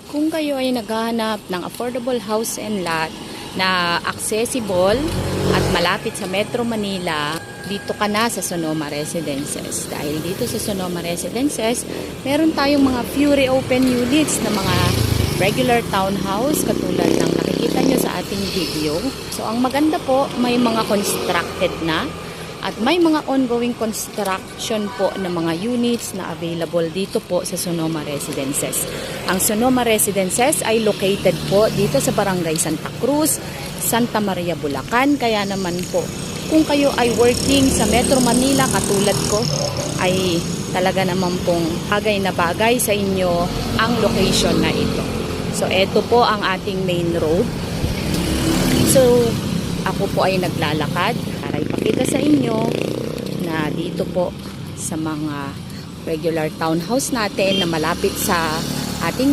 Kung kayo ay naghahanap ng affordable house and lot na accessible at malapit sa Metro Manila, dito ka na sa Sonoma Residences. Dahil dito sa Sonoma Residences, meron tayong mga few reopen units na mga regular townhouse katulad ng nakikita nyo sa ating video. So ang maganda po, may mga constructed na at may mga ongoing construction po ng mga units na available dito po sa Sonoma Residences. Ang Sonoma Residences ay located po dito sa Barangay Santa Cruz, Santa Maria, Bulacan. Kaya naman po, kung kayo ay working sa Metro Manila katulad ko, ay talaga naman pong bagay na bagay sa inyo ang location na ito. So, ito po ang ating main road. So, ako po ay naglalakad para ipakita sa inyo na dito po sa mga regular townhouse natin na malapit sa ating